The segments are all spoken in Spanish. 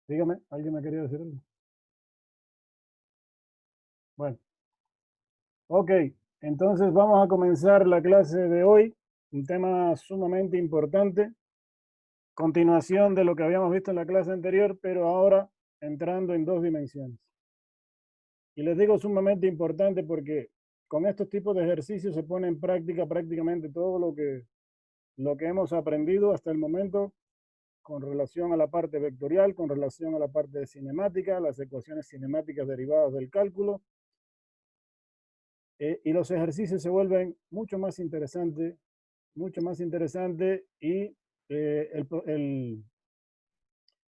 Dígame, ¿alguien me quería decir algo? Bueno, ok, entonces vamos a comenzar la clase de hoy, un tema sumamente importante, continuación de lo que habíamos visto en la clase anterior, pero ahora entrando en dos dimensiones. Y les digo sumamente importante porque con estos tipos de ejercicios se pone en práctica prácticamente todo lo que hemos aprendido hasta el momento con relación a la parte vectorial, con relación a la parte de cinemática, las ecuaciones cinemáticas derivadas del cálculo. Y los ejercicios se vuelven mucho más interesantes y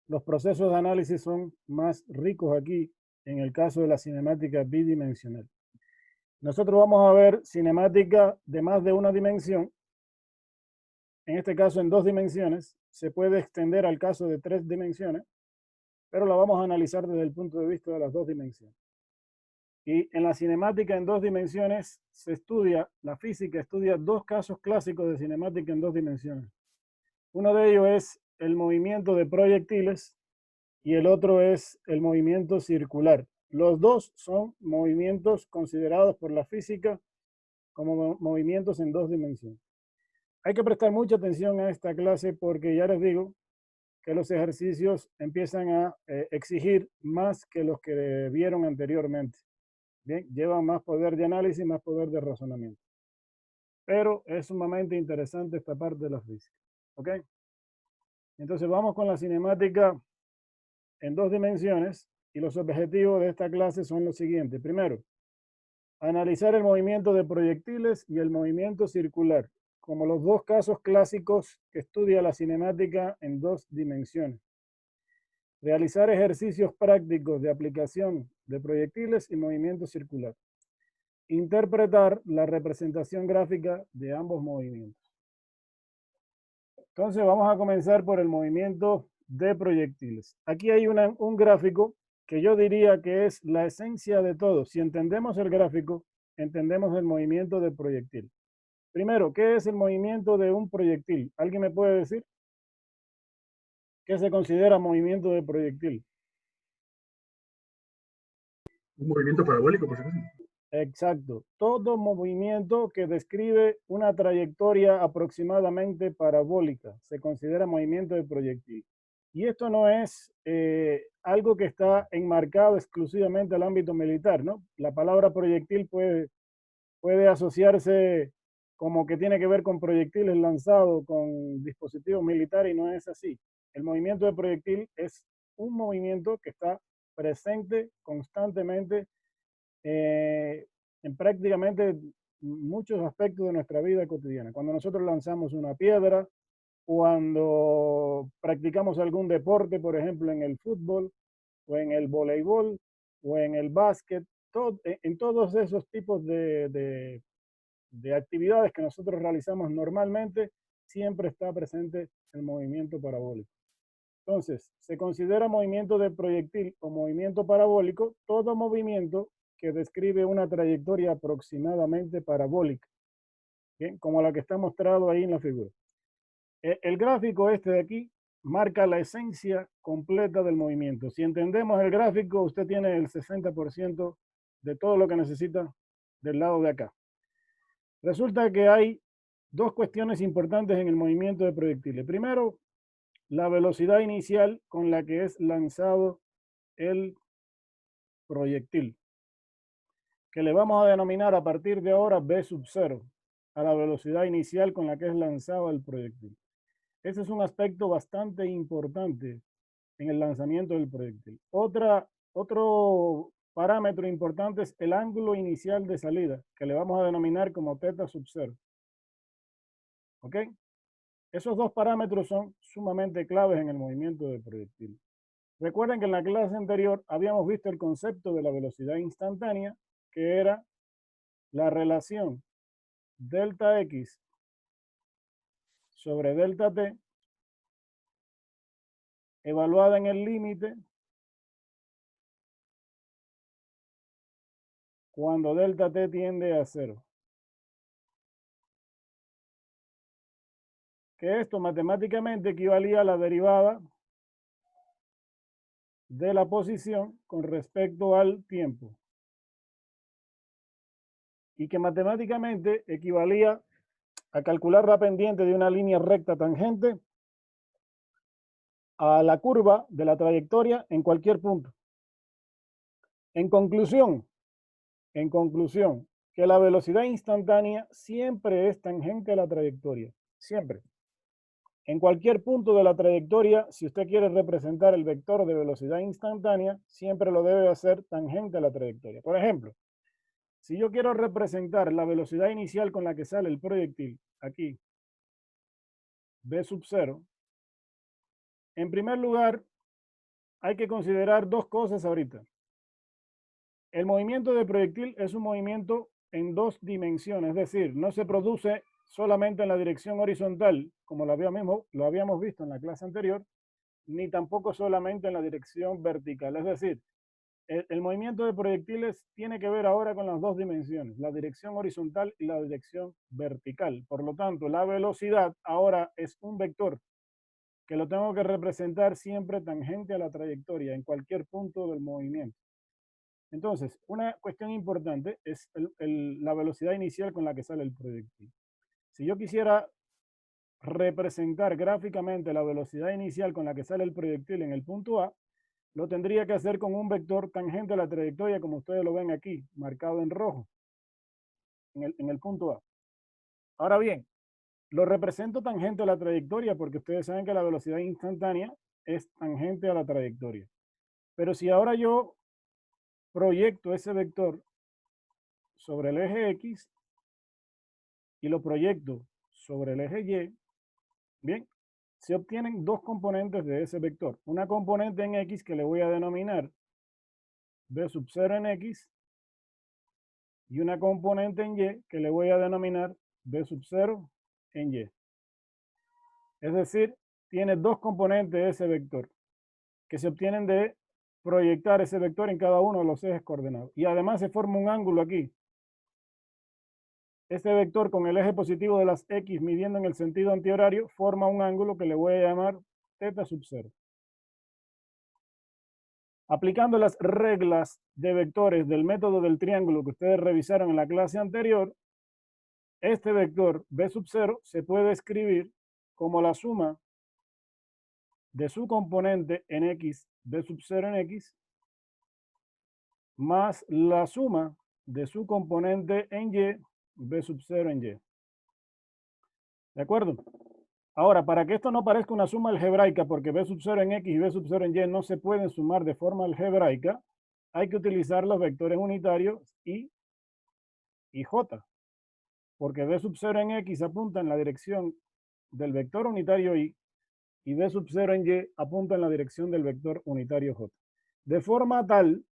los procesos de análisis son más ricos aquí en el caso de la cinemática bidimensional. Nosotros vamos a ver cinemática de más de una dimensión, en este caso en dos dimensiones, se puede extender al caso de tres dimensiones, pero la vamos a analizar desde el punto de vista de las dos dimensiones. Y en la cinemática en dos dimensiones se estudia, la física estudia dos casos clásicos de cinemática en dos dimensiones. Uno de ellos es el movimiento de proyectiles y el otro es el movimiento circular. Los dos son movimientos considerados por la física como movimientos en dos dimensiones. Hay que prestar mucha atención a esta clase porque ya les digo que los ejercicios empiezan a exigir más que los que vieron anteriormente. Bien, llevan más poder de análisis, más poder de razonamiento. Pero es sumamente interesante esta parte de la física. ¿Ok? Entonces vamos con la cinemática en dos dimensiones y los objetivos de esta clase son los siguientes. Primero, analizar el movimiento de proyectiles y el movimiento circular, como los dos casos clásicos que estudia la cinemática en dos dimensiones. Realizar ejercicios prácticos de aplicación de proyectiles y movimiento circular. Interpretar la representación gráfica de ambos movimientos. Entonces vamos a comenzar por el movimiento de proyectiles. Aquí hay un gráfico que yo diría que es la esencia de todo. Si entendemos el gráfico, entendemos el movimiento de proyectil. Primero, ¿qué es el movimiento de un proyectil? ¿Alguien me puede decir qué se considera movimiento de proyectil? Un movimiento parabólico, por supuesto. Exacto. Todo movimiento que describe una trayectoria aproximadamente parabólica se considera movimiento de proyectil. Y esto no es algo que está enmarcado exclusivamente al ámbito militar, ¿no? La palabra proyectil puede asociarse como que tiene que ver con proyectiles lanzados con dispositivos militares y no es así. El movimiento de proyectil es un movimiento que está presente constantemente en prácticamente muchos aspectos de nuestra vida cotidiana. Cuando nosotros lanzamos una piedra, cuando practicamos algún deporte, por ejemplo, en el fútbol o en el voleibol o en el básquet, en todos esos tipos de actividades que nosotros realizamos normalmente, siempre está presente el movimiento parabólico. Entonces, se considera movimiento de proyectil o movimiento parabólico todo movimiento que describe una trayectoria aproximadamente parabólica, ¿bien? Como la que está mostrado ahí en la figura. El gráfico este de aquí marca la esencia completa del movimiento. Si entendemos el gráfico, usted tiene el 60% de todo lo que necesita del lado de acá. Resulta que hay dos cuestiones importantes en el movimiento de proyectiles. Primero, la velocidad inicial con la que es lanzado el proyectil, que le vamos a denominar a partir de ahora V sub 0, a la velocidad inicial con la que es lanzado el proyectil. Ese es un aspecto bastante importante en el lanzamiento del proyectil. Otro parámetro importante es el ángulo inicial de salida, que le vamos a denominar como θ sub 0. ¿Ok? Esos dos parámetros son sumamente claves en el movimiento del proyectil. Recuerden que en la clase anterior habíamos visto el concepto de la velocidad instantánea, que era la relación delta x sobre delta t evaluada en el límite cuando delta t tiende a cero. Que esto matemáticamente equivalía a la derivada de la posición con respecto al tiempo. Y que matemáticamente equivalía a calcular la pendiente de una línea recta tangente a la curva de la trayectoria en cualquier punto. En conclusión, que la velocidad instantánea siempre es tangente a la trayectoria, siempre. En cualquier punto de la trayectoria, si usted quiere representar el vector de velocidad instantánea, siempre lo debe hacer tangente a la trayectoria. Por ejemplo, si yo quiero representar la velocidad inicial con la que sale el proyectil, aquí, v sub 0, en primer lugar, hay que considerar dos cosas ahorita. El movimiento de proyectil es un movimiento en dos dimensiones, es decir, no se produce solamente en la dirección horizontal, como lo habíamos visto en la clase anterior, ni tampoco solamente en la dirección vertical. Es decir, el movimiento de proyectiles tiene que ver ahora con las dos dimensiones, la dirección horizontal y la dirección vertical. Por lo tanto, la velocidad ahora es un vector que lo tengo que representar siempre tangente a la trayectoria en cualquier punto del movimiento. Entonces, una cuestión importante es la velocidad inicial con la que sale el proyectil. Si yo quisiera representar gráficamente la velocidad inicial con la que sale el proyectil en el punto A, lo tendría que hacer con un vector tangente a la trayectoria, como ustedes lo ven aquí, marcado en rojo, en el punto A. Ahora bien, lo represento tangente a la trayectoria porque ustedes saben que la velocidad instantánea es tangente a la trayectoria. Pero si ahora yo proyecto ese vector sobre el eje X y lo proyecto sobre el eje Y, bien, se obtienen dos componentes de ese vector. Una componente en X que le voy a denominar v sub 0 en X y una componente en Y que le voy a denominar v sub 0 en Y. Es decir, tiene dos componentes ese vector que se obtienen de proyectar ese vector en cada uno de los ejes coordenados. Y además se forma un ángulo aquí. Este vector con el eje positivo de las X midiendo en el sentido antihorario forma un ángulo que le voy a llamar θ sub 0. Aplicando las reglas de vectores del método del triángulo que ustedes revisaron en la clase anterior, este vector v sub 0 se puede escribir como la suma de su componente en X, v sub 0 en X, más la suma de su componente en Y, v sub 0 en Y. ¿De acuerdo? Ahora, para que esto no parezca una suma algebraica, porque v sub 0 en X y v sub 0 en Y no se pueden sumar de forma algebraica, hay que utilizar los vectores unitarios I y J, porque v sub 0 en X apunta en la dirección del vector unitario I y v sub 0 en Y apunta en la dirección del vector unitario J. De forma tal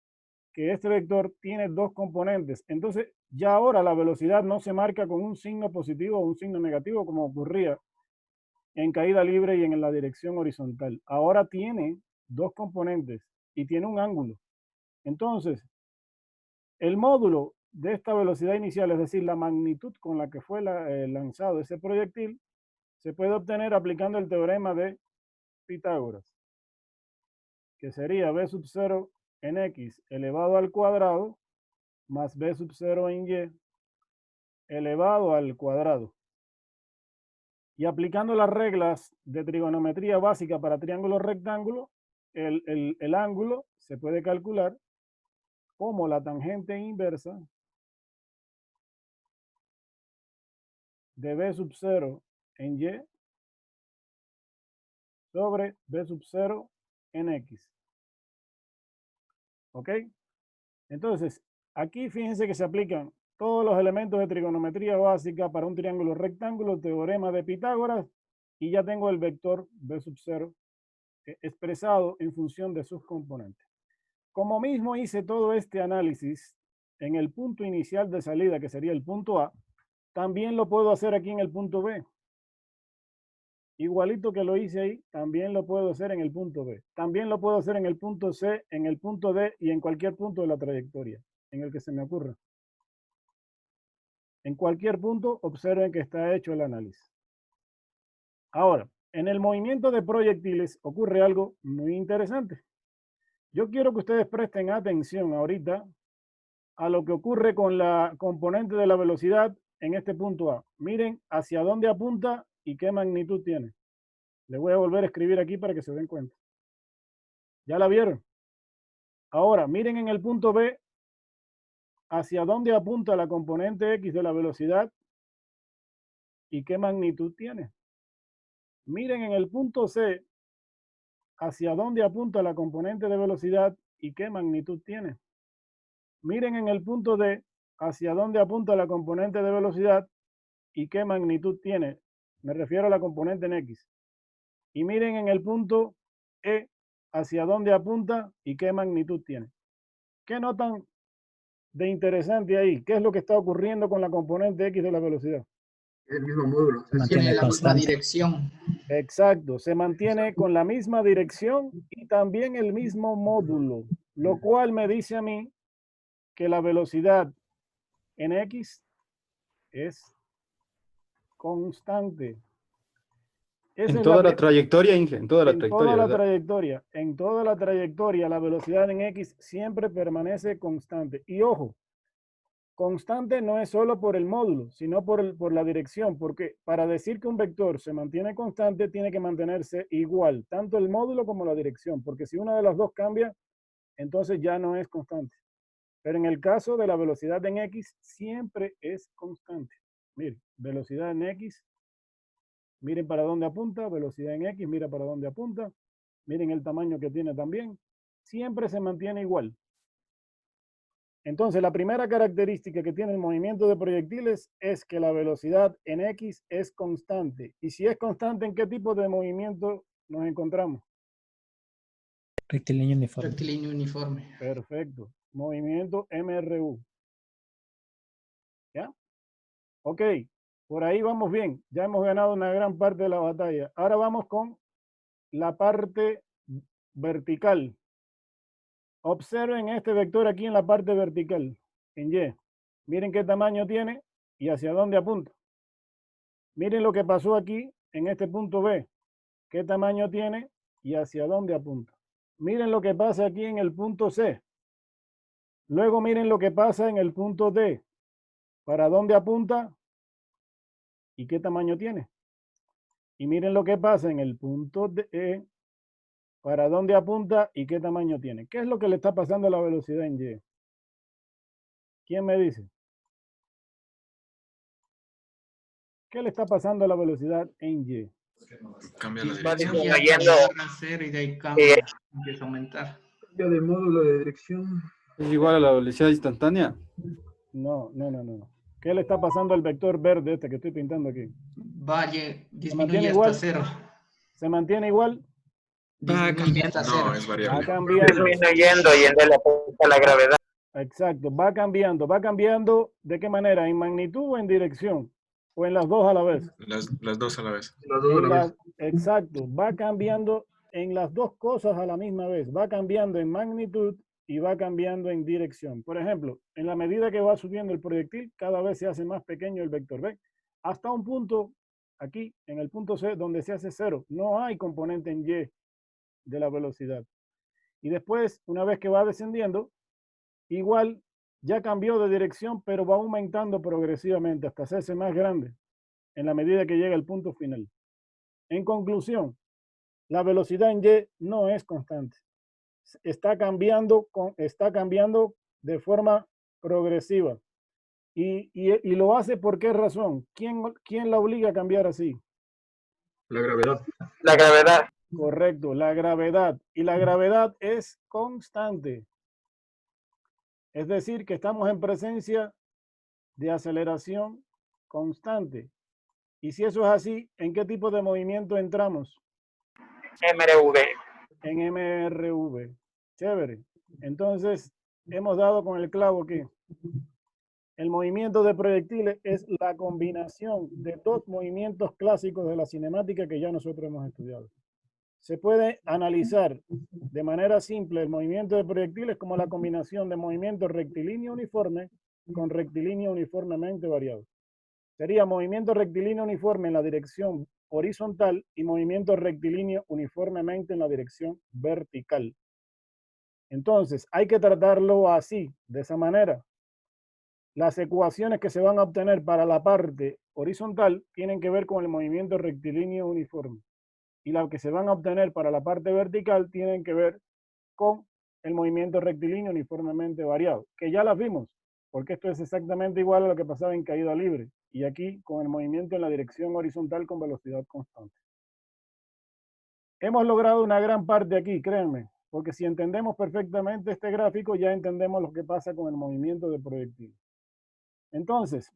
que este vector tiene dos componentes. Entonces, ya ahora la velocidad no se marca con un signo positivo o un signo negativo como ocurría en caída libre y en la dirección horizontal. Ahora tiene dos componentes y tiene un ángulo. Entonces, el módulo de esta velocidad inicial, es decir, la magnitud con la que fue lanzado ese proyectil, se puede obtener aplicando el teorema de Pitágoras, que sería v sub 0 en X elevado al cuadrado más v sub 0 en Y elevado al cuadrado. Y aplicando las reglas de trigonometría básica para triángulo rectángulo, el ángulo se puede calcular como la tangente inversa de v sub 0 en Y sobre v sub 0 en X. ¿Ok? Entonces, aquí fíjense que se aplican todos los elementos de trigonometría básica para un triángulo rectángulo, teorema de Pitágoras, y ya tengo el vector v sub 0 expresado en función de sus componentes. Como mismo hice todo este análisis en el punto inicial de salida, que sería el punto A, también lo puedo hacer aquí en el punto B. Igualito que lo hice ahí, también lo puedo hacer en el punto B. También lo puedo hacer en el punto C, en el punto D y en cualquier punto de la trayectoria, en el que se me ocurra. En cualquier punto, observen que está hecho el análisis. Ahora, en el movimiento de proyectiles ocurre algo muy interesante. Yo quiero que ustedes presten atención ahorita a lo que ocurre con la componente de la velocidad en este punto A. Miren hacia dónde apunta y qué magnitud tiene. Les voy a volver a escribir aquí para que se den cuenta. ¿Ya la vieron? Ahora, miren en el punto B hacia dónde apunta la componente X de la velocidad y qué magnitud tiene. Miren en el punto C hacia dónde apunta la componente de velocidad y qué magnitud tiene. Miren en el punto D hacia dónde apunta la componente de velocidad y qué magnitud tiene. Me refiero a la componente en X. Y miren en el punto E hacia dónde apunta y qué magnitud tiene. ¿Qué notan de interesante ahí? ¿Qué es lo que está ocurriendo con la componente X de la velocidad? Es el mismo módulo. Tiene la misma dirección. Exacto, se mantiene con la misma dirección y también el mismo módulo, lo cual me dice a mí que la velocidad en X es constante. En toda la trayectoria, Inge, en toda la trayectoria, ¿verdad? En toda la trayectoria, la velocidad en X siempre permanece constante. Y ojo, constante no es solo por el módulo, sino por la dirección, porque para decir que un vector se mantiene constante, tiene que mantenerse igual, tanto el módulo como la dirección, porque si una de las dos cambia, entonces ya no es constante. Pero en el caso de la velocidad en X, siempre es constante. Miren, velocidad en X, miren para dónde apunta, velocidad en X, mira para dónde apunta, miren el tamaño que tiene también, siempre se mantiene igual. Entonces, la primera característica que tiene el movimiento de proyectiles es que la velocidad en X es constante. Y si es constante, ¿en qué tipo de movimiento nos encontramos? Rectilíneo uniforme. Rectilíneo uniforme. Perfecto. Movimiento MRU. ¿Ya? Ok. Por ahí vamos bien. Ya hemos ganado una gran parte de la batalla. Ahora vamos con la parte vertical. Observen este vector aquí en la parte vertical, en Y. Miren qué tamaño tiene y hacia dónde apunta. Miren lo que pasó aquí en este punto B. ¿Qué tamaño tiene y hacia dónde apunta? Miren lo que pasa aquí en el punto C. Luego miren lo que pasa en el punto D. ¿Para dónde apunta y qué tamaño tiene? Y miren lo que pasa en el punto D. ¿Para dónde apunta y qué tamaño tiene? ¿Qué es lo que le está pasando a la velocidad en Y? ¿Quién me dice? ¿Qué le está pasando a la velocidad en Y? Cambia la Va dirección. disminuyendo a cero y de ahí cambia, empieza a aumentar. Cambia de módulo de dirección. ¿Es igual a la velocidad instantánea? No. ¿Qué le está pasando al vector verde este que estoy pintando aquí? Disminuye hasta cero. ¿Se mantiene igual? Va cambiando hasta cero. No, es Va variable. cambiando. Disminuyendo yendo a la gravedad. Exacto, va cambiando. ¿Va cambiando de qué manera? ¿En magnitud o en dirección? ¿O en las dos a la vez? Las dos a la vez. Las dos a la vez. Exacto, va cambiando en las dos cosas a la misma vez. Va cambiando en magnitud y va cambiando en dirección. Por ejemplo, en la medida que va subiendo el proyectil, cada vez se hace más pequeño el vector. ¿Ven? Hasta un punto, aquí, en el punto C, donde se hace cero. No hay componente en Y de la velocidad. Y después, una vez que va descendiendo, igual ya cambió de dirección, pero va aumentando progresivamente hasta hacerse más grande en la medida que llega al punto final. En conclusión, la velocidad en Y no es constante. Está cambiando de forma progresiva. Y lo hace por qué razón. ¿Quién la obliga a cambiar así? La gravedad. La gravedad. Correcto, la gravedad. Y la gravedad es constante. Es decir, que estamos en presencia de aceleración constante. Y si eso es así, ¿en qué tipo de movimiento entramos? MRV. En MRV. Chévere. Entonces, hemos dado con el clavo que el movimiento de proyectiles es la combinación de dos movimientos clásicos de la cinemática que ya nosotros hemos estudiado. Se puede analizar de manera simple el movimiento de proyectiles como la combinación de movimiento rectilíneo uniforme con rectilíneo uniformemente variado. Sería movimiento rectilíneo uniforme en la dirección horizontal y movimiento rectilíneo uniformemente en la dirección vertical. Entonces, hay que tratarlo así, de esa manera. Las ecuaciones que se van a obtener para la parte horizontal tienen que ver con el movimiento rectilíneo uniforme. Y las que se van a obtener para la parte vertical tienen que ver con el movimiento rectilíneo uniformemente variado, que ya las vimos, porque esto es exactamente igual a lo que pasaba en caída libre, y aquí con el movimiento en la dirección horizontal con velocidad constante. Hemos logrado una gran parte aquí, créanme, porque si entendemos perfectamente este gráfico, ya entendemos lo que pasa con el movimiento de proyectil. Entonces,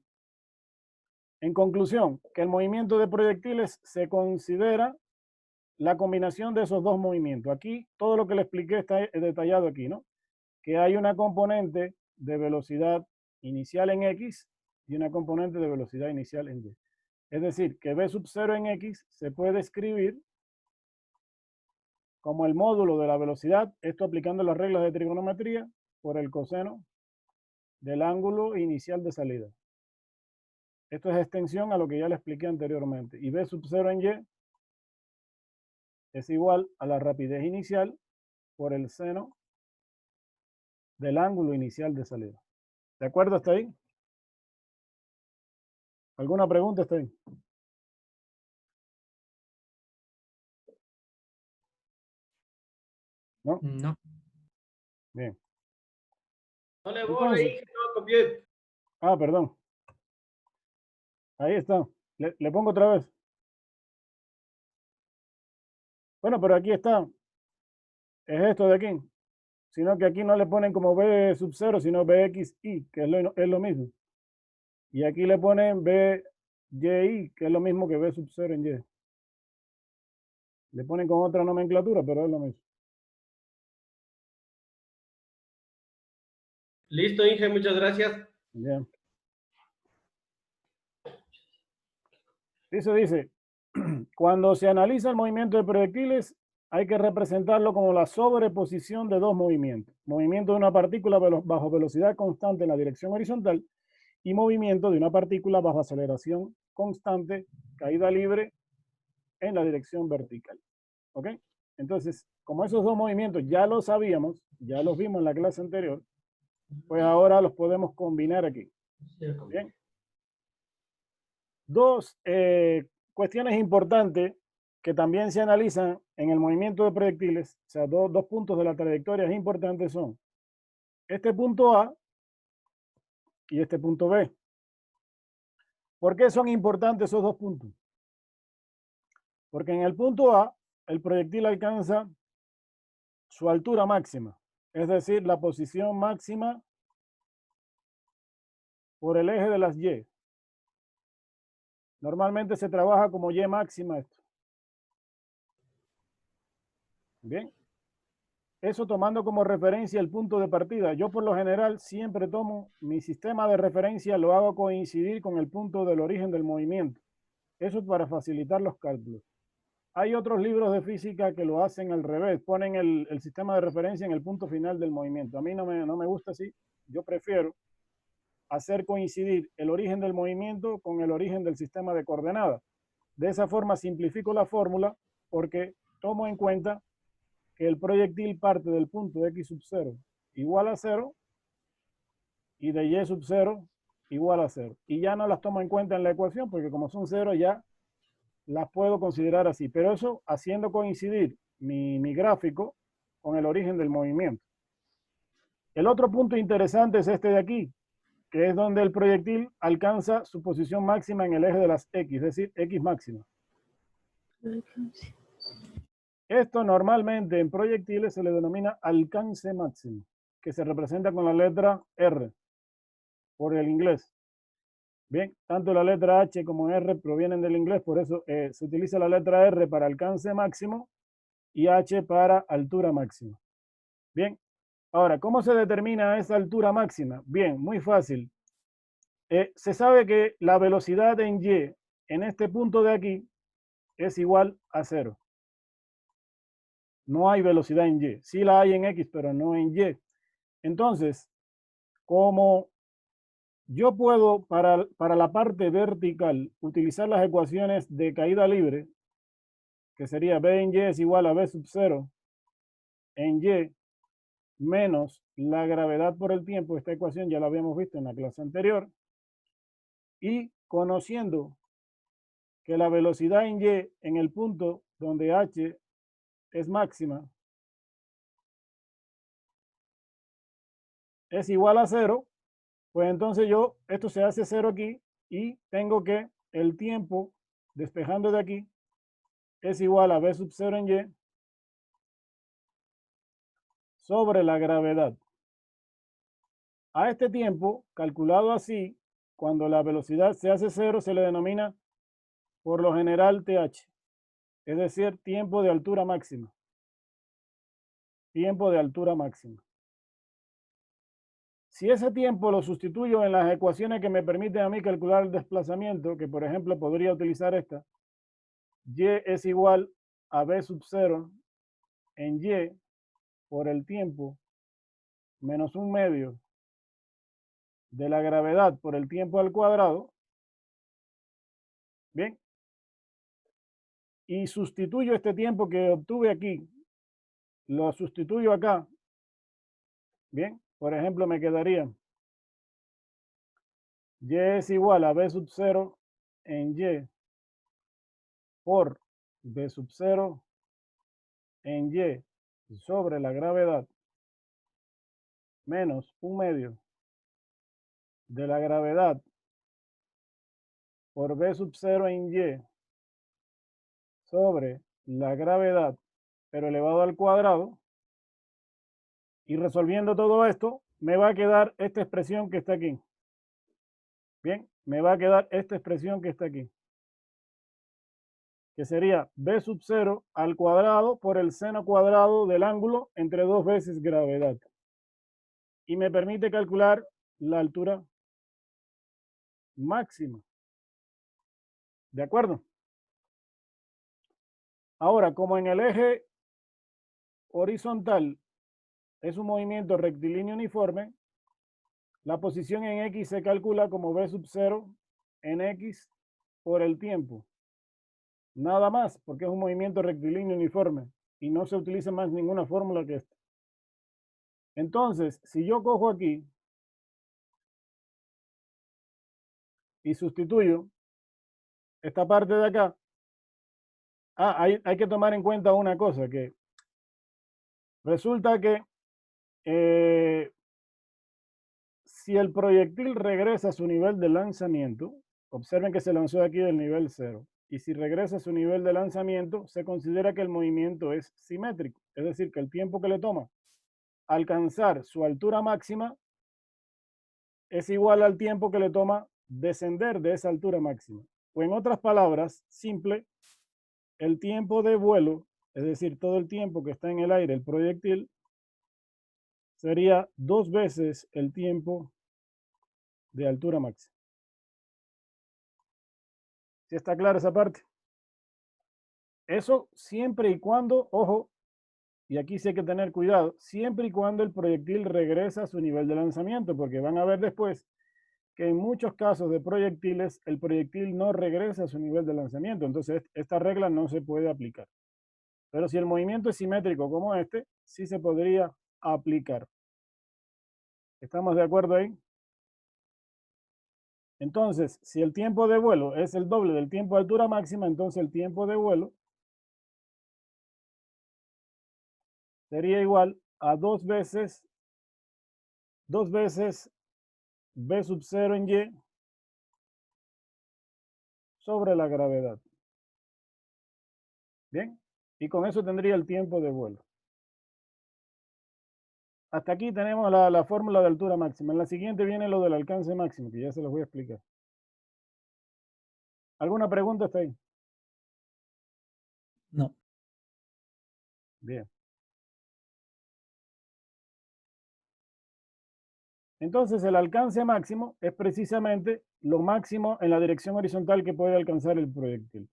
en conclusión, que el movimiento de proyectiles se considera la combinación de esos dos movimientos. Aquí, todo lo que le expliqué está detallado aquí, ¿no? Que hay una componente de velocidad inicial en X y una componente de velocidad inicial en Y. Es decir, que V sub 0 en X se puede escribir como el módulo de la velocidad, esto aplicando las reglas de trigonometría, por el coseno del ángulo inicial de salida. Esto es extensión a lo que ya le expliqué anteriormente. Y V sub 0 en Y es igual a la rapidez inicial por el seno del ángulo inicial de salida. ¿De acuerdo hasta ahí? ¿Alguna pregunta hasta ahí? ¿No? No. Bien. No le borre, no copié. Ah, perdón. Ahí está. Le pongo otra vez. Bueno, pero aquí está. Es esto de aquí. Sino que aquí no le ponen como V sub 0, sino VXI, que es lo mismo. Y aquí le ponen VYI, que es lo mismo que V sub 0 en Y. Le ponen con otra nomenclatura, pero es lo mismo. Listo, Inge, muchas gracias. Bien. Eso dice, cuando se analiza el movimiento de proyectiles, hay que representarlo como la sobreposición de dos movimientos. Movimiento de una partícula bajo velocidad constante en la dirección horizontal y movimiento de una partícula bajo aceleración constante, caída libre, en la dirección vertical. ¿Ok? Entonces, como esos dos movimientos ya los sabíamos, ya los vimos en la clase anterior, pues ahora los podemos combinar aquí. Bien. Dos cuestiones importantes que también se analizan en el movimiento de proyectiles, o sea, dos puntos de la trayectoria importantes son este punto A y este punto B. ¿Por qué son importantes esos dos puntos? Porque en el punto A, el proyectil alcanza su altura máxima, es decir, la posición máxima por el eje de las Y. Normalmente se trabaja como Y máxima esto. Bien. Eso tomando como referencia el punto de partida. Yo por lo general siempre tomo mi sistema de referencia, lo hago coincidir con el punto del origen del movimiento. Eso para facilitar los cálculos. Hay otros libros de física que lo hacen al revés, ponen el sistema de referencia en el punto final del movimiento. A mí no me gusta así. Yo prefiero hacer coincidir el origen del movimiento con el origen del sistema de coordenadas. De esa forma simplifico la fórmula porque tomo en cuenta que el proyectil parte del punto X sub 0 igual a 0 y de Y sub 0 igual a 0. Y ya no las tomo en cuenta en la ecuación porque como son 0 ya las puedo considerar así. Pero eso haciendo coincidir mi gráfico con el origen del movimiento. El otro punto interesante es este de aquí, que es donde el proyectil alcanza su posición máxima en el eje de las X, es decir, X máxima. Esto normalmente en proyectiles se le denomina alcance máximo, que se representa con la letra R, por el inglés. Bien, tanto la letra H como R provienen del inglés, por eso se utiliza la letra R para alcance máximo y H para altura máxima. Bien, ahora, ¿cómo se determina esa altura máxima? Bien, muy fácil. Se sabe que la velocidad en Y, en este punto de aquí, es igual a 0. No hay velocidad en Y. Sí la hay en X, pero no en Y. Entonces, como yo puedo para la parte vertical utilizar las ecuaciones de caída libre, que sería B en Y es igual a B sub 0 en Y menos la gravedad por el tiempo. Esta ecuación ya la habíamos visto en la clase anterior. Y conociendo que la velocidad en y en el punto donde h es máxima es igual a 0, pues entonces esto se hace 0 aquí y tengo que el tiempo despejando de aquí es igual a v sub 0 en y sobre la gravedad. A este tiempo, calculado así, cuando la velocidad se hace 0, se le denomina por lo general TH, es decir, tiempo de altura máxima. Tiempo de altura máxima. Si ese tiempo lo sustituyo en las ecuaciones que me permiten a mí calcular el desplazamiento, que por ejemplo podría utilizar esta, y es igual a v sub 0 en y por el tiempo menos 1/2 de la gravedad por el tiempo al cuadrado. Bien. Y sustituyo este tiempo que obtuve aquí, lo sustituyo acá. Bien. Por ejemplo, me quedaría y es igual a v sub 0 en y por v sub 0 en y sobre la gravedad menos 1/2 de la gravedad por v sub 0 en y sobre la gravedad, pero elevado al cuadrado. Y resolviendo todo esto, me va a quedar esta expresión que está aquí. Bien, me va a quedar esta expresión que está aquí, que sería v sub 0 al cuadrado por el seno cuadrado del ángulo entre 2 veces gravedad. Y me permite calcular la altura máxima. ¿De acuerdo? Ahora, como en el eje horizontal es un movimiento rectilíneo uniforme, la posición en X se calcula como v sub 0 en X por el tiempo. Nada más, porque es un movimiento rectilíneo uniforme y no se utiliza más ninguna fórmula que esta. Entonces, si yo cojo aquí y sustituyo esta parte de acá, hay que tomar en cuenta una cosa, que resulta que si el proyectil regresa a su nivel de lanzamiento, observen que se lanzó de aquí del nivel 0, y si regresa a su nivel de lanzamiento, se considera que el movimiento es simétrico, es decir, que el tiempo que le toma alcanzar su altura máxima es igual al tiempo que le toma descender de esa altura máxima. O en otras palabras, simple, el tiempo de vuelo, es decir, todo el tiempo que está en el aire el proyectil, sería 2 veces el tiempo de altura máxima. ¿Sí está clara esa parte? Eso siempre y cuando, ojo, y aquí sí hay que tener cuidado, siempre y cuando el proyectil regresa a su nivel de lanzamiento, porque van a ver después que en muchos casos de proyectiles, el proyectil no regresa a su nivel de lanzamiento. Entonces, esta regla no se puede aplicar. Pero si el movimiento es simétrico como este, sí se podría aplicar. ¿Estamos de acuerdo ahí? Entonces, si el tiempo de vuelo es el doble del tiempo de altura máxima, entonces el tiempo de vuelo sería igual a 2 veces v sub 0 en y sobre la gravedad. Bien, y con eso tendría el tiempo de vuelo. Hasta aquí tenemos la fórmula de altura máxima. En la siguiente viene lo del alcance máximo, que ya se los voy a explicar. ¿Alguna pregunta hasta ahí? No. Bien. Entonces, el alcance máximo es precisamente lo máximo en la dirección horizontal que puede alcanzar el proyectil.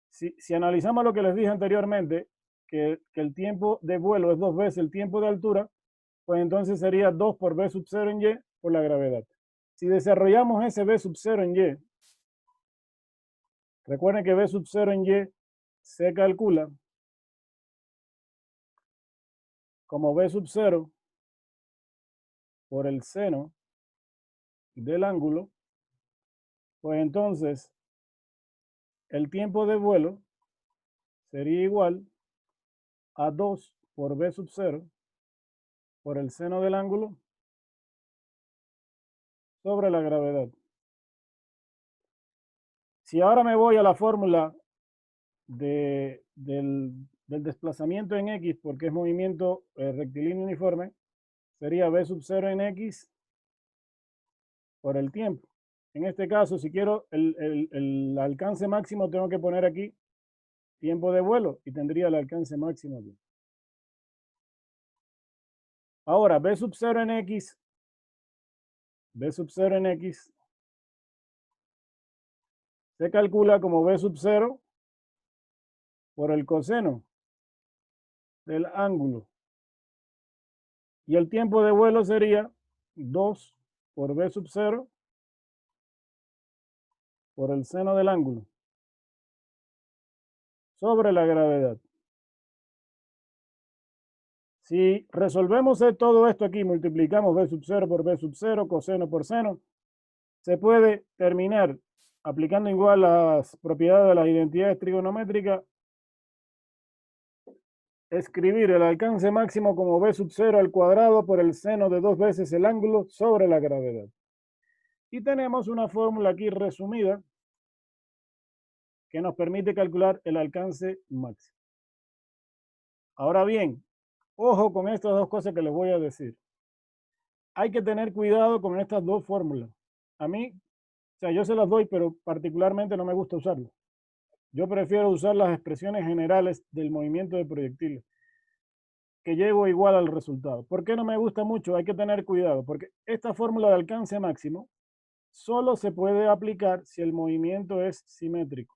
Si analizamos lo que les dije anteriormente, que el tiempo de vuelo es 2 veces el tiempo de altura, pues entonces sería 2 por v sub 0 en y por la gravedad. Si desarrollamos ese v sub 0 en y, recuerden que v sub 0 en y se calcula como v sub 0 por el seno del ángulo, pues entonces el tiempo de vuelo sería igual a 2 por b sub 0 por el seno del ángulo sobre la gravedad. Si ahora me voy a la fórmula del desplazamiento en X, porque es movimiento rectilíneo uniforme, sería b sub 0 en X por el tiempo. En este caso, si quiero el alcance máximo, tengo que poner aquí tiempo de vuelo y tendría el alcance máximo aquí. Ahora, b sub 0 en X, se calcula como b sub 0 por el coseno del ángulo. Y el tiempo de vuelo sería 2 por b sub 0 por el seno del ángulo sobre la gravedad. Si resolvemos todo esto aquí, multiplicamos b sub 0 por b sub 0, coseno por seno, se puede terminar aplicando igual las propiedades de las identidades trigonométricas, escribir el alcance máximo como b sub 0 al cuadrado por el seno de 2 veces el ángulo sobre la gravedad. Y tenemos una fórmula aquí resumida que nos permite calcular el alcance máximo. Ahora bien, ojo con estas dos cosas que les voy a decir. Hay que tener cuidado con estas dos fórmulas. A mí, o sea, yo se las doy, pero particularmente no me gusta usarlas. Yo prefiero usar las expresiones generales del movimiento de proyectiles, que llego igual al resultado. ¿Por qué no me gusta mucho? Hay que tener cuidado, porque esta fórmula de alcance máximo solo se puede aplicar si el movimiento es simétrico.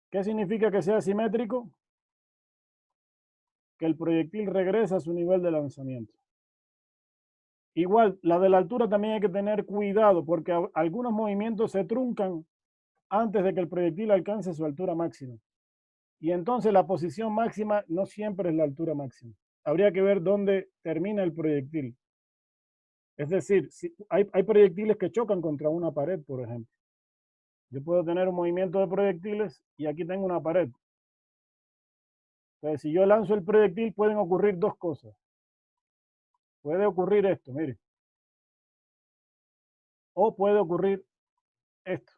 ¿Qué significa que sea simétrico? Que el proyectil regresa a su nivel de lanzamiento. Igual, la de la altura también hay que tener cuidado, porque algunos movimientos se truncan antes de que el proyectil alcance su altura máxima. Y entonces la posición máxima no siempre es la altura máxima. Habría que ver dónde termina el proyectil. Es decir, si hay proyectiles que chocan contra una pared, por ejemplo. Yo puedo tener un movimiento de proyectiles y aquí tengo una pared. Entonces, si yo lanzo el proyectil, pueden ocurrir dos cosas. Puede ocurrir esto, mire. O puede ocurrir esto.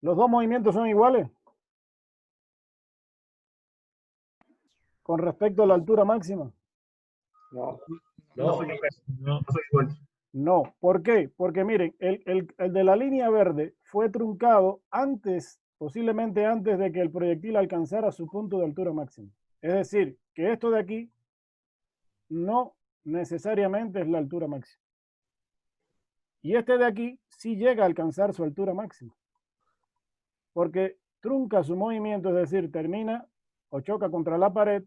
¿Los dos movimientos son iguales? Con respecto a la altura máxima. No. No, ¿por qué? Porque miren, el de la línea verde fue truncado antes, posiblemente antes de que el proyectil alcanzara su punto de altura máxima. Es decir, que esto de aquí no necesariamente es la altura máxima. Y este de aquí sí llega a alcanzar su altura máxima. Porque trunca su movimiento, es decir, termina o choca contra la pared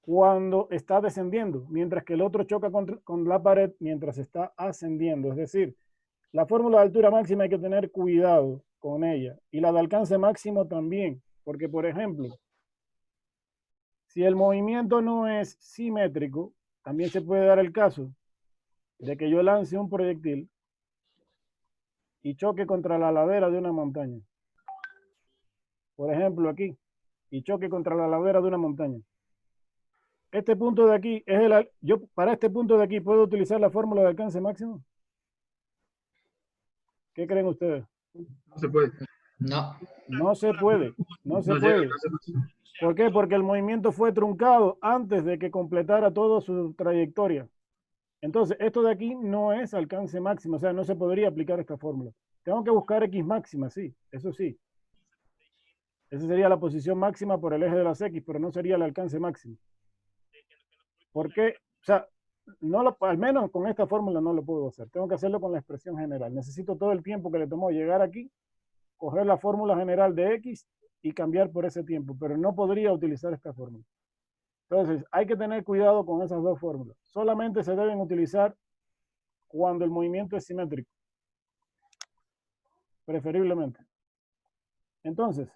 cuando está descendiendo, mientras que el otro choca con la pared mientras está ascendiendo. Es decir, la fórmula de altura máxima hay que tener cuidado con ella. Y la de alcance máximo también. Porque, por ejemplo, si el movimiento no es simétrico, también se puede dar el caso de que yo lance un proyectil y choque contra la ladera de una montaña. Por ejemplo, aquí. Y choque contra la ladera de una montaña. Este punto de aquí es yo para este punto de aquí puedo utilizar la fórmula de alcance máximo. ¿Qué creen ustedes? No se puede. No. No se puede. No se puede. ¿Por qué? Porque el movimiento fue truncado antes de que completara toda su trayectoria. Entonces, esto de aquí no es alcance máximo, o sea, no se podría aplicar esta fórmula. Tengo que buscar X máxima, sí, eso sí. Esa sería la posición máxima por el eje de las X, pero no sería el alcance máximo. Porque, o sea, al menos con esta fórmula no lo puedo hacer. Tengo que hacerlo con la expresión general. Necesito todo el tiempo que le tomó llegar aquí, coger la fórmula general de X y cambiar por ese tiempo, pero no podría utilizar esta fórmula. Entonces, hay que tener cuidado con esas dos fórmulas. Solamente se deben utilizar cuando el movimiento es simétrico. Preferiblemente. Entonces,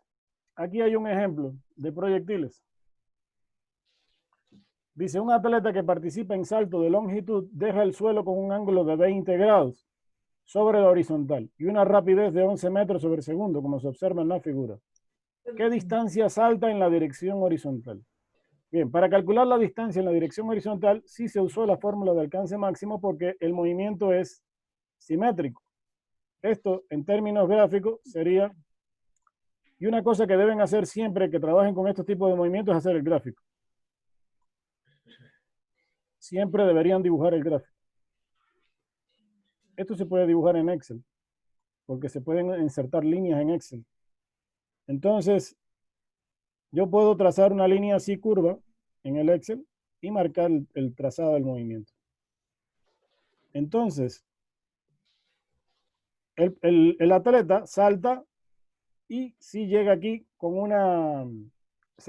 aquí hay un ejemplo de proyectiles. Dice, un atleta que participa en salto de longitud deja el suelo con un ángulo de 20 grados sobre la horizontal y una rapidez de 11 metros sobre segundo, como se observa en la figura. ¿Qué distancia salta en la dirección horizontal? Bien, para calcular la distancia en la dirección horizontal, sí se usó la fórmula de alcance máximo porque el movimiento es simétrico. Esto, en términos gráficos, sería... Y una cosa que deben hacer siempre que trabajen con estos tipos de movimientos es hacer el gráfico. Siempre deberían dibujar el gráfico. Esto se puede dibujar en Excel, porque se pueden insertar líneas en Excel. Entonces, yo puedo trazar una línea así curva en el Excel y marcar el trazado del movimiento. Entonces, el atleta salta y si llega aquí con una...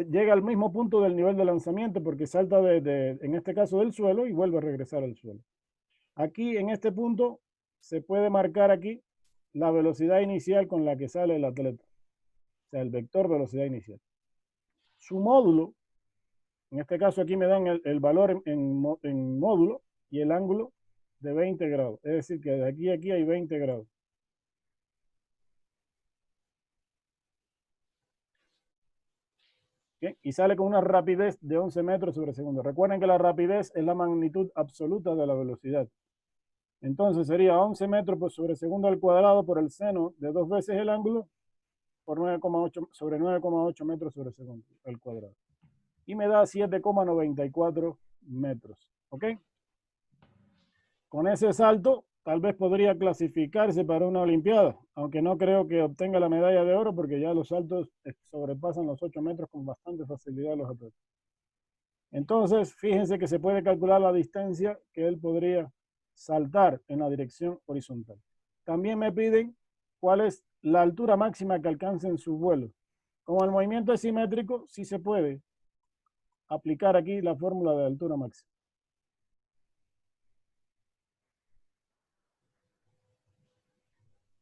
llega al mismo punto del nivel de lanzamiento porque salta en este caso del suelo y vuelve a regresar al suelo. Aquí en este punto se puede marcar aquí la velocidad inicial con la que sale el atleta. O sea, el vector velocidad inicial. Su módulo, en este caso aquí me dan el valor en módulo y el ángulo de 20 grados. Es decir, que de aquí a aquí hay 20 grados. Bien, y sale con una rapidez de 11 metros sobre segundo. Recuerden que la rapidez es la magnitud absoluta de la velocidad. Entonces sería 11 metros sobre segundo al cuadrado por el seno de 2 veces el ángulo por 9,8 sobre 9,8 metros sobre segundo al cuadrado. Y me da 7,94 metros. ¿Ok? Con ese salto, tal vez podría clasificarse para una olimpiada, aunque no creo que obtenga la medalla de oro porque ya los saltos sobrepasan los 8 metros con bastante facilidad los atletas. Entonces, fíjense que se puede calcular la distancia que él podría saltar en la dirección horizontal. También me piden cuál es la altura máxima que alcance en su vuelo. Como el movimiento es simétrico, sí se puede aplicar aquí la fórmula de altura máxima.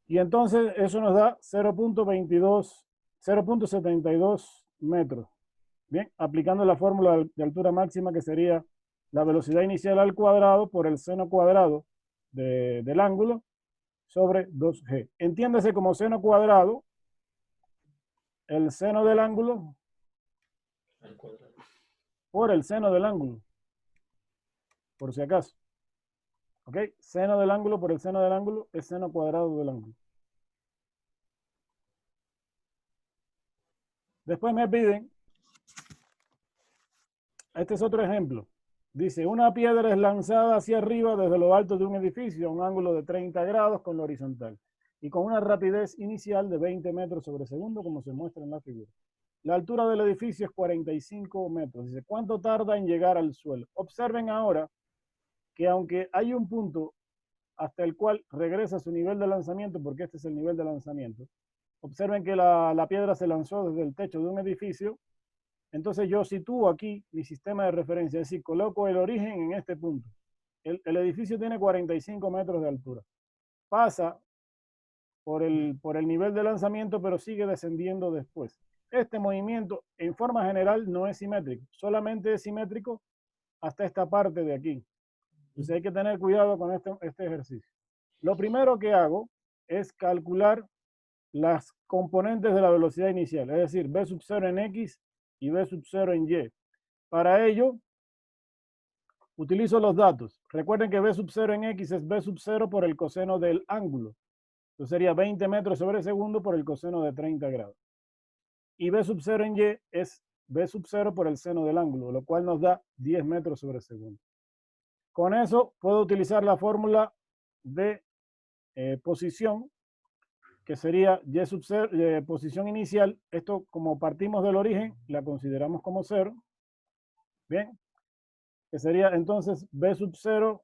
Y entonces eso nos da 0.72 metros. Bien, aplicando la fórmula de altura máxima que sería la velocidad inicial al cuadrado por el seno cuadrado del ángulo sobre 2g. Entiéndase como seno cuadrado el seno del ángulo por el seno del ángulo, por si acaso. ¿Ok? Seno del ángulo por el seno del ángulo es seno cuadrado del ángulo. Después me piden, este es otro ejemplo. Dice, una piedra es lanzada hacia arriba desde lo alto de un edificio a un ángulo de 30 grados con la horizontal y con una rapidez inicial de 20 metros sobre segundo, como se muestra en la figura. La altura del edificio es 45 metros. Dice, ¿cuánto tarda en llegar al suelo? Observen ahora que aunque hay un punto hasta el cual regresa a su nivel de lanzamiento, porque este es el nivel de lanzamiento, observen que la piedra se lanzó desde el techo de un edificio. Entonces yo sitúo aquí mi sistema de referencia, es decir, coloco el origen en este punto. El edificio tiene 45 metros de altura. Pasa por el nivel de lanzamiento, pero sigue descendiendo después. Este movimiento, en forma general, no es simétrico. Solamente es simétrico hasta esta parte de aquí. Entonces hay que tener cuidado con este ejercicio. Lo primero que hago es calcular las componentes de la velocidad inicial, es decir, v sub 0 en x y v sub 0 en y. Para ello, utilizo los datos. Recuerden que v sub 0 en x es v sub 0 por el coseno del ángulo. Entonces sería 20 metros sobre segundo por el coseno de 30 grados. Y v sub 0 en y es v sub 0 por el seno del ángulo, lo cual nos da 10 metros sobre segundo. Con eso puedo utilizar la fórmula de posición, que sería y sub 0, posición inicial. Esto, como partimos del origen, la consideramos como 0. Bien, que sería entonces v sub 0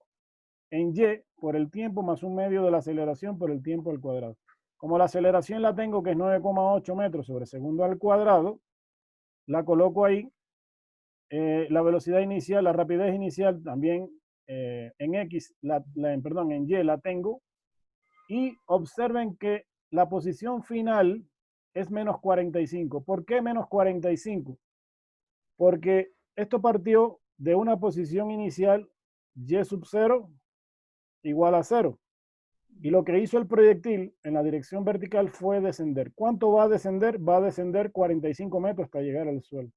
en y por el tiempo más un medio de la aceleración por el tiempo al cuadrado. Como la aceleración la tengo que es 9,8 metros sobre segundo al cuadrado, la coloco ahí. La velocidad inicial, la rapidez inicial también en x, en y la tengo. Y observen que la posición final es menos 45. ¿Por qué menos 45? Porque esto partió de una posición inicial y sub 0 igual a 0. Y lo que hizo el proyectil en la dirección vertical fue descender. ¿Cuánto va a descender? Va a descender 45 metros hasta llegar al suelo.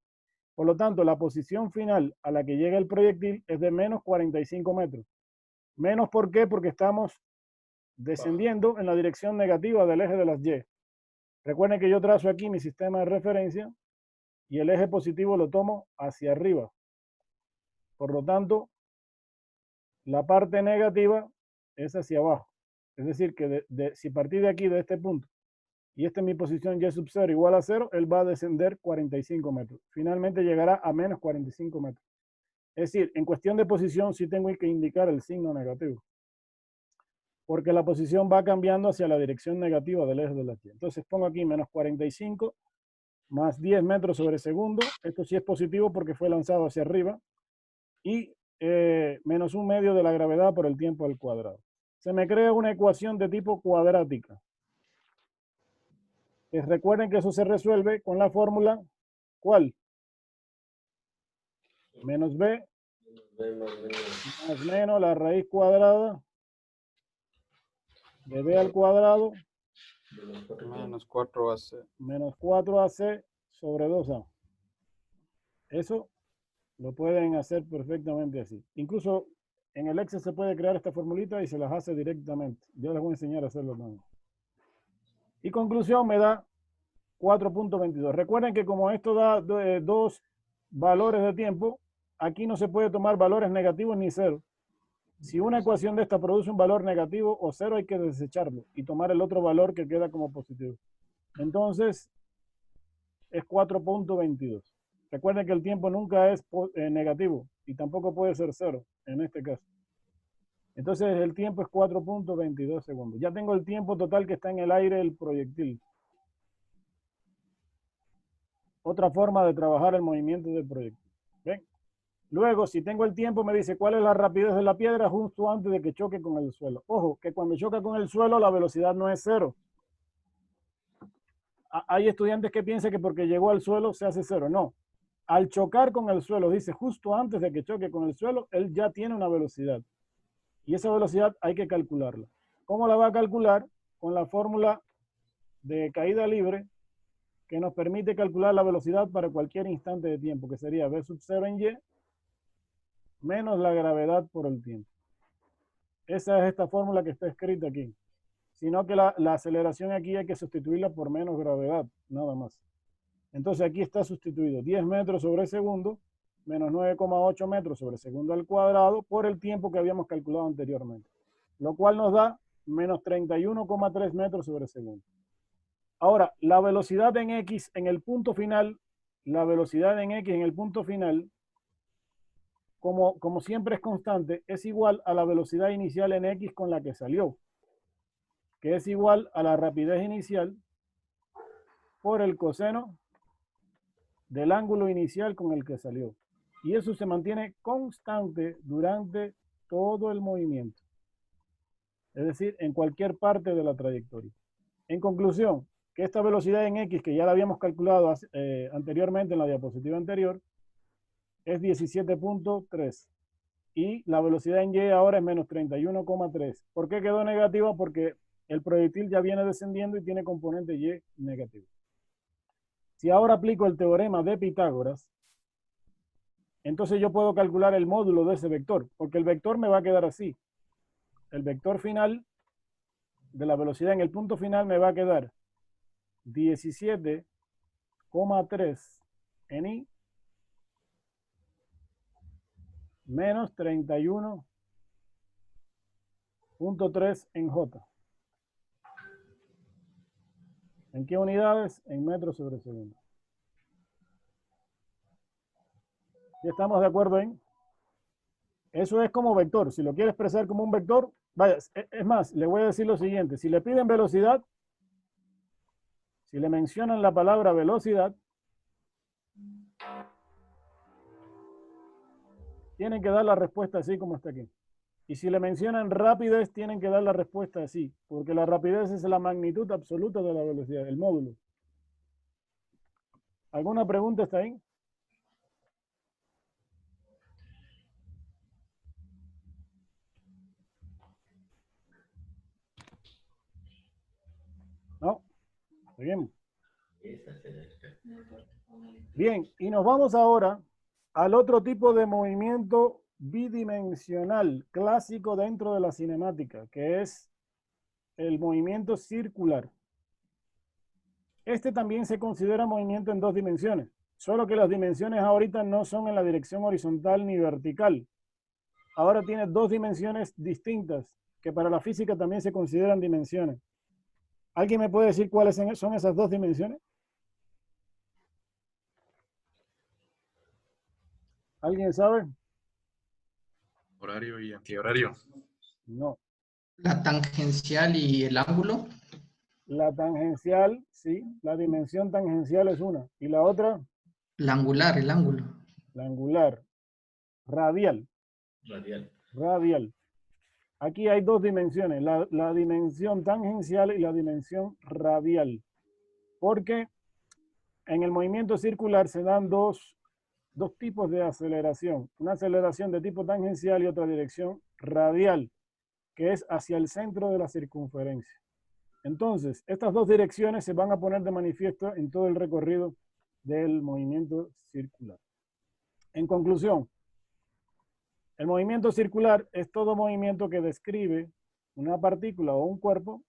Por lo tanto, la posición final a la que llega el proyectil es de menos 45 metros. Menos, ¿por qué? Porque estamos descendiendo en la dirección negativa del eje de las Y. Recuerden que yo trazo aquí mi sistema de referencia y el eje positivo lo tomo hacia arriba. Por lo tanto, la parte negativa es hacia abajo. Es decir, que si partí de aquí, de este punto, y esta es mi posición y sub 0 igual a 0, él va a descender 45 metros. Finalmente llegará a menos 45 metros. Es decir, en cuestión de posición sí tengo que indicar el signo negativo, porque la posición va cambiando hacia la dirección negativa del eje de la Y. Entonces pongo aquí menos 45 más 10 metros sobre segundo. Esto sí es positivo porque fue lanzado hacia arriba. Y menos 1/2 de la gravedad por el tiempo al cuadrado. Se me crea una ecuación de tipo cuadrática. Recuerden que eso se resuelve con la fórmula, ¿cuál? Menos b más menos la raíz cuadrada de b al cuadrado menos 4ac. Menos 4ac sobre 2a. Eso lo pueden hacer perfectamente así. Incluso en el Excel se puede crear esta formulita y se las hace directamente. Yo les voy a enseñar a hacerlo también. Y conclusión me da 4.22. Recuerden que como esto da dos valores de tiempo, aquí no se puede tomar valores negativos ni cero. Si una ecuación de esta produce un valor negativo o cero, hay que desecharlo y tomar el otro valor que queda como positivo. Entonces, es 4.22. Recuerden que el tiempo nunca es negativo y tampoco puede ser cero en este caso. Entonces el tiempo es 4.22 segundos. Ya tengo el tiempo total que está en el aire del proyectil. Otra forma de trabajar el movimiento del proyectil. ¿Ven? Luego, si tengo el tiempo, me dice cuál es la rapidez de la piedra justo antes de que choque con el suelo. Ojo, que cuando choca con el suelo la velocidad no es cero. Hay estudiantes que piensan que porque llegó al suelo se hace cero. No. Al chocar con el suelo, dice justo antes de que choque con el suelo, él ya tiene una velocidad. Y esa velocidad hay que calcularla. ¿Cómo la va a calcular? Con la fórmula de caída libre que nos permite calcular la velocidad para cualquier instante de tiempo, que sería v sub 0 en y menos la gravedad por el tiempo. Esa es esta fórmula que está escrita aquí. Sino que la aceleración aquí hay que sustituirla por menos gravedad, nada más. Entonces aquí está sustituido 10 metros sobre segundo menos 9,8 metros sobre segundo al cuadrado por el tiempo que habíamos calculado anteriormente. Lo cual nos da menos 31,3 metros sobre segundo. Ahora, la velocidad en X en el punto final, como siempre es constante, es igual a la velocidad inicial en X con la que salió, que es igual a la rapidez inicial por el coseno del ángulo inicial con el que salió. Y eso se mantiene constante durante todo el movimiento. Es decir, en cualquier parte de la trayectoria. En conclusión, que esta velocidad en X, que ya la habíamos calculado anteriormente en la diapositiva anterior, es 17.3. Y la velocidad en Y ahora es menos 31,3. ¿Por qué quedó negativa? Porque el proyectil ya viene descendiendo y tiene componente Y negativo. Si ahora aplico el teorema de Pitágoras, entonces yo puedo calcular el módulo de ese vector, porque el vector me va a quedar así. El vector final de la velocidad en el punto final me va a quedar 17,3 en I menos 31,3 en J. ¿En qué unidades? En metros sobre segundo. ¿Ya estamos de acuerdo en? Eso es como vector. Si lo quiere expresar como un vector, vaya, es más, le voy a decir lo siguiente. Si le piden velocidad, si le mencionan la palabra velocidad, tienen que dar la respuesta así como está aquí. Y si le mencionan rapidez, tienen que dar la respuesta así, porque la rapidez es la magnitud absoluta de la velocidad, el módulo. ¿Alguna pregunta está ahí? No, seguimos. Bien, y nos vamos ahora al otro tipo de movimiento bidimensional clásico dentro de la cinemática, que es el movimiento circular. Este también se considera movimiento en 2 dimensiones, solo que las dimensiones ahorita no son en la dirección horizontal ni vertical. Ahora tiene 2 dimensiones distintas, que para la física también se consideran dimensiones. ¿Alguien me puede decir cuáles son esas 2 dimensiones? ¿Alguien sabe? Horario y antihorario. No. La tangencial y el ángulo. La tangencial, sí, la dimensión tangencial es una. ¿Y la otra? La angular, el ángulo. La angular. Radial. Radial. Aquí hay 2 dimensiones, la dimensión tangencial y la dimensión radial. Porque en el movimiento circular se dan dos tipos de aceleración. Una aceleración de tipo tangencial y otra dirección radial, que es hacia el centro de la circunferencia. Entonces, estas 2 direcciones se van a poner de manifiesto en todo el recorrido del movimiento circular. En conclusión, el movimiento circular es todo movimiento que describe una partícula o un cuerpo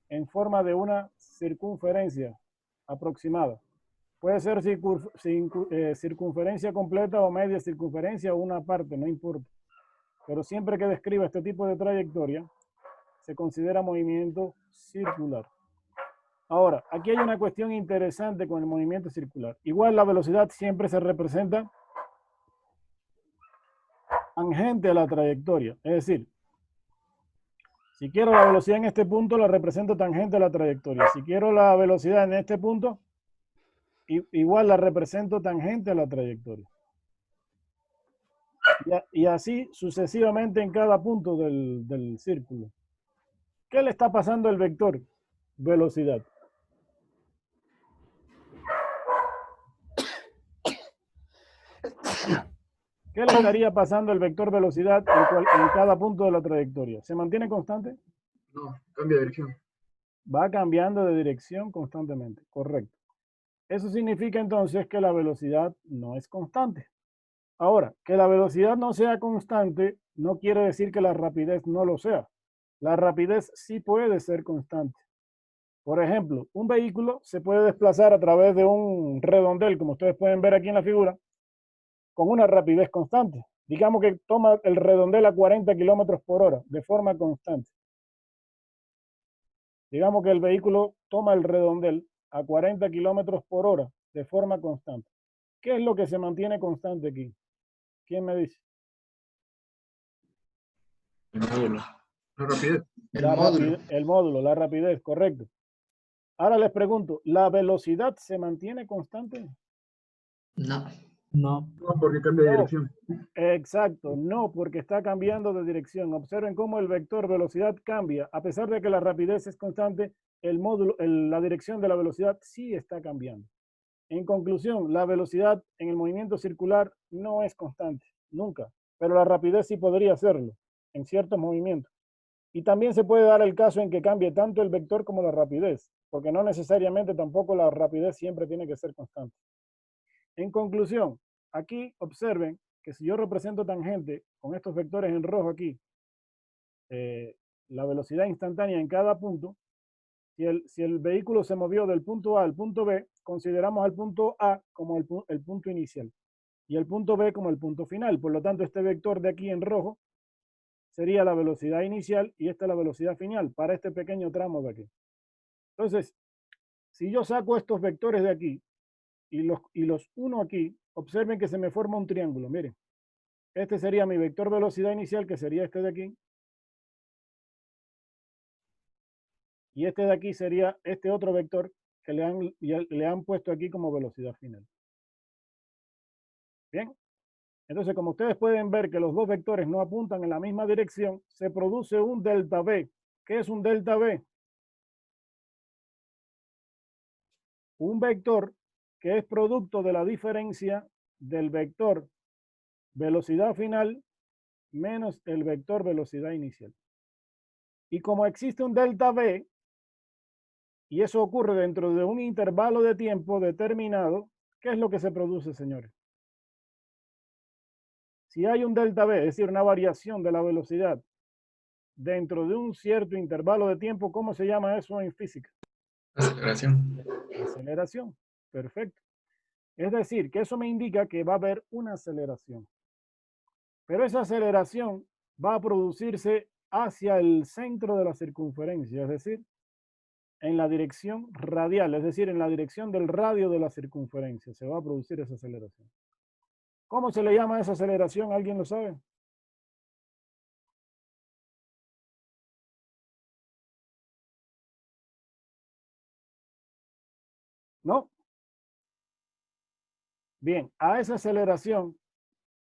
en forma de una circunferencia aproximada. Puede ser circunferencia completa o media circunferencia o una parte, no importa. Pero siempre que describa este tipo de trayectoria, se considera movimiento circular. Ahora, aquí hay una cuestión interesante con el movimiento circular. Igual la velocidad siempre se representa tangente a la trayectoria. Es decir, si quiero la velocidad en este punto, la represento tangente a la trayectoria. Si quiero la velocidad en este punto, igual la represento tangente a la trayectoria. Y así sucesivamente en cada punto del círculo. ¿Qué le está pasando al vector? Velocidad. ¿Qué le estaría pasando al vector velocidad en cada punto de la trayectoria? ¿Se mantiene constante? No, cambia de dirección. Va cambiando de dirección constantemente, correcto. Eso significa entonces que la velocidad no es constante. Ahora, que la velocidad no sea constante no quiere decir que la rapidez no lo sea. La rapidez sí puede ser constante. Por ejemplo, un vehículo se puede desplazar a través de un redondel, como ustedes pueden ver aquí en la figura, con una rapidez constante. Digamos que toma el redondel a 40 kilómetros por hora de forma constante. Digamos que el vehículo toma el redondel a 40 kilómetros por hora de forma constante. ¿Qué es lo que se mantiene constante aquí? ¿Quién me dice? El módulo. La rapidez. El módulo, la rapidez, correcto. Ahora les pregunto, ¿la velocidad se mantiene constante? No. No, porque cambia de dirección. Exacto, no, porque está cambiando de dirección. Observen cómo el vector velocidad cambia. A pesar de que la rapidez es constante, el módulo, la dirección de la velocidad sí está cambiando. En conclusión, la velocidad en el movimiento circular no es constante, nunca. Pero la rapidez sí podría hacerlo en ciertos movimientos. Y también se puede dar el caso en que cambie tanto el vector como la rapidez, porque no necesariamente tampoco la rapidez siempre tiene que ser constante. En conclusión, aquí observen que si yo represento tangente con estos vectores en rojo aquí, la velocidad instantánea en cada punto, si el vehículo se movió del punto A al punto B, consideramos al punto A como el punto inicial y el punto B como el punto final. Por lo tanto, este vector de aquí en rojo sería la velocidad inicial y esta es la velocidad final para este pequeño tramo de aquí. Entonces, si yo saco estos vectores de aquí y los uno aquí, observen que se me forma un triángulo. Miren, este sería mi vector velocidad inicial, que sería este de aquí. Y este de aquí sería este otro vector que le han puesto aquí como velocidad final. Bien. Entonces, como ustedes pueden ver que los dos vectores no apuntan en la misma dirección, se produce un delta V. ¿Qué es un delta V? Un vector que es producto de la diferencia del vector velocidad final menos el vector velocidad inicial. Y como existe un delta V, y eso ocurre dentro de un intervalo de tiempo determinado, ¿qué es lo que se produce, señores? Si hay un delta V, es decir, una variación de la velocidad dentro de un cierto intervalo de tiempo, ¿cómo se llama eso en física? Aceleración. Aceleración. Perfecto. Es decir, que eso me indica que va a haber una aceleración. Pero esa aceleración va a producirse hacia el centro de la circunferencia, es decir, en la dirección radial, es decir, en la dirección del radio de la circunferencia. Se va a producir esa aceleración. ¿Cómo se le llama a esa aceleración? ¿Alguien lo sabe? ¿No? Bien, a esa aceleración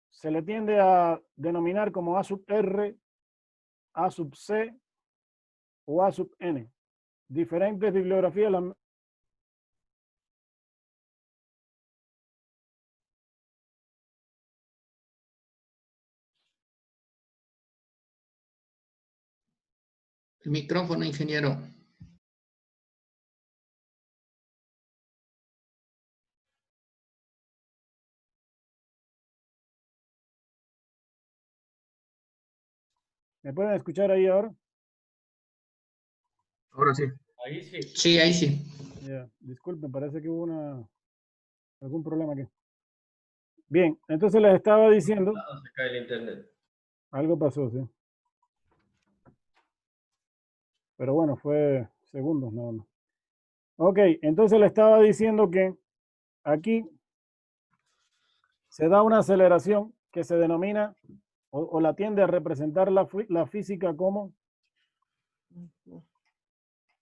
se le tiende a denominar como A sub R, A sub C o A sub N. Diferentes bibliografías. El micrófono, ingeniero. ¿Me pueden escuchar ahí ahora? Ahora sí. Ahí sí. Sí, ahí sí. Ya, disculpen, parece que hubo algún problema aquí. Bien, entonces les estaba diciendo. No se cae el internet. Algo pasó, sí. Pero bueno, fue segundos, no. Ok, entonces le estaba diciendo que aquí se da una aceleración que se denomina o la tiende a representar la física como,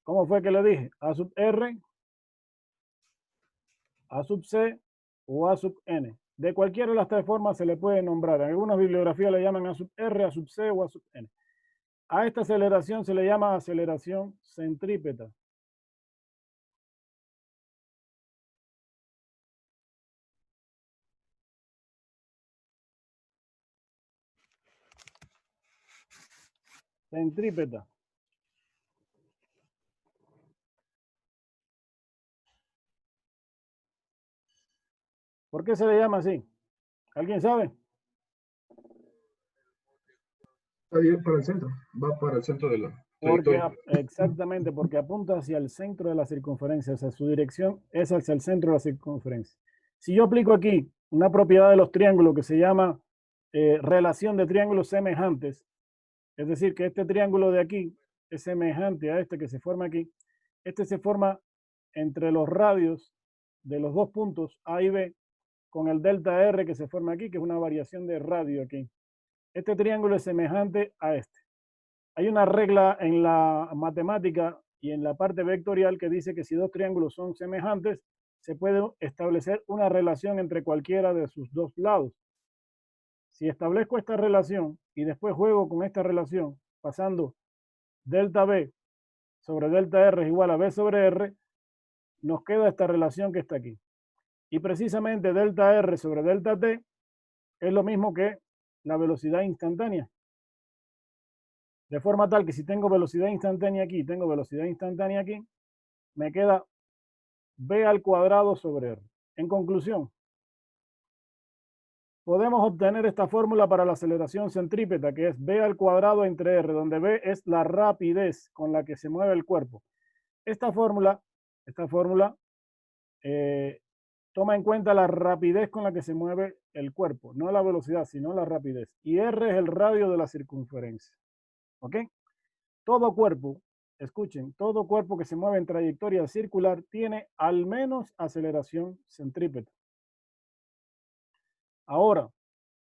¿cómo fue que le dije? A sub R, A sub C o A sub N. De cualquiera de las tres formas se le puede nombrar. En algunas bibliografías le llaman A sub R, A sub C o A sub N. A esta aceleración se le llama aceleración centrípeta. Centrípeta. ¿Por qué se le llama así? ¿Alguien sabe? Está bien para el centro. Va para el centro de la trayectoria. Exactamente, porque apunta hacia el centro de la circunferencia, o sea, su dirección es hacia el centro de la circunferencia. Si yo aplico aquí una propiedad de los triángulos que se llama relación de triángulos semejantes, es decir, que este triángulo de aquí es semejante a este que se forma aquí, este se forma entre los radios de los dos puntos A y B con el delta R que se forma aquí, que es una variación de radio aquí. Este triángulo es semejante a este. Hay una regla en la matemática y en la parte vectorial que dice que si dos triángulos son semejantes, se puede establecer una relación entre cualquiera de sus dos lados. Si establezco esta relación y después juego con esta relación, pasando delta B sobre delta R es igual a B sobre R, nos queda esta relación que está aquí. Y precisamente delta R sobre delta T es lo mismo que la velocidad instantánea. De forma tal que si tengo velocidad instantánea aquí, tengo velocidad instantánea aquí, me queda B al cuadrado sobre R. En conclusión, podemos obtener esta fórmula para la aceleración centrípeta, que es B al cuadrado entre R, donde B es la rapidez con la que se mueve el cuerpo. Esta fórmula toma en cuenta la rapidez con la que se mueve el cuerpo, no la velocidad, sino la rapidez. Y R es el radio de la circunferencia. ¿Ok? Todo cuerpo, escuchen, todo cuerpo que se mueve en trayectoria circular tiene al menos aceleración centrípeta. Ahora,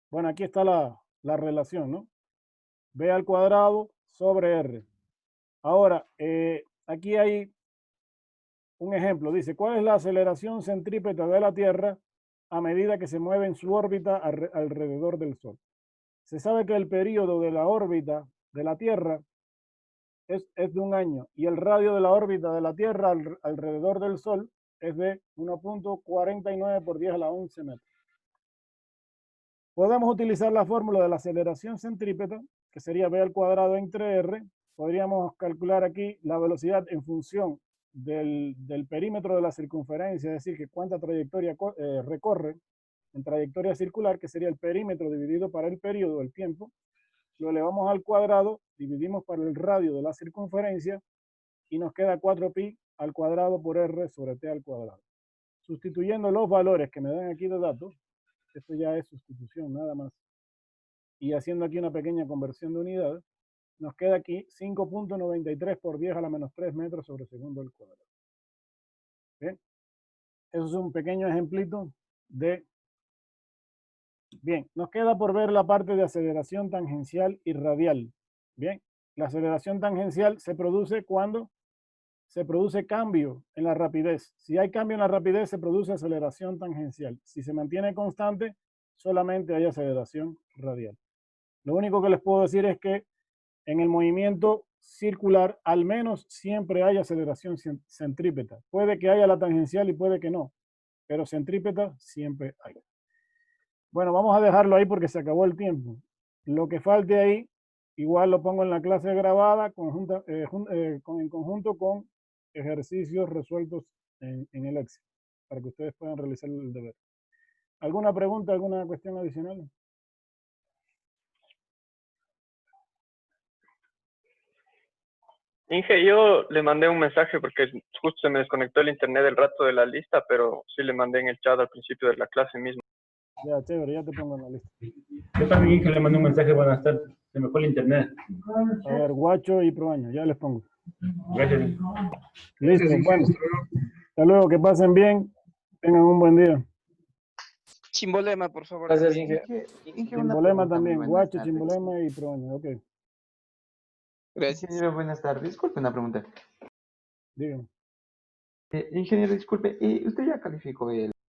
bueno, aquí está la relación, ¿no? B al cuadrado sobre R. Ahora, aquí hay un ejemplo. Dice, ¿cuál es la aceleración centrípeta de la Tierra a medida que se mueve en su órbita alrededor del Sol? Se sabe que el periodo de la órbita de la Tierra es de un año y el radio de la órbita de la Tierra alrededor del Sol es de 1.49 por 10 a la 11 metros. Podemos utilizar la fórmula de la aceleración centrípeta, que sería v al cuadrado entre r. Podríamos calcular aquí la velocidad en función del perímetro de la circunferencia, es decir, que cuánta trayectoria recorre en trayectoria circular, que sería el perímetro dividido para el periodo, el tiempo. Lo elevamos al cuadrado, dividimos para el radio de la circunferencia y nos queda 4pi al cuadrado por r sobre t al cuadrado. Sustituyendo los valores que me dan aquí de datos, esto ya es sustitución nada más, y haciendo aquí una pequeña conversión de unidades, nos queda aquí 5.93 por 10 a la menos 3 metros sobre segundo al cuadrado. ¿Bien? Eso es un pequeño ejemplito de... Bien, nos queda por ver la parte de aceleración tangencial y radial. Bien, la aceleración tangencial se produce cuando se produce cambio en la rapidez. Si hay cambio en la rapidez, se produce aceleración tangencial. Si se mantiene constante, solamente hay aceleración radial. Lo único que les puedo decir es que en el movimiento circular, al menos siempre hay aceleración centrípeta. Puede que haya la tangencial y puede que no, pero centrípeta siempre hay. Bueno, vamos a dejarlo ahí porque se acabó el tiempo. Lo que falte ahí, igual lo pongo en la clase grabada en conjunto con ejercicios resueltos en el Excel, para que ustedes puedan realizar el deber. ¿Alguna pregunta, alguna cuestión adicional? Inge, yo le mandé un mensaje porque justo se me desconectó el internet del rato de la lista, pero sí le mandé en el chat al principio de la clase mismo. Ya, chévere, ya te pongo en la lista. Yo también, Inge, le mandé un mensaje, buenas tardes. Se me fue el internet. A ver, Guacho y Proaño, ya les pongo. Gracias, Inge. Listo, bueno. Hasta luego, que pasen bien. Tengan un buen día. Chimbolema, por favor. Gracias, Inge. Chimbolema también, Guacho, Chimbolema y Proaño, ok. Gracias. Ingeniero, buenas tardes. Disculpe una pregunta. Dígame. Ingeniero, disculpe, ¿usted ya calificó el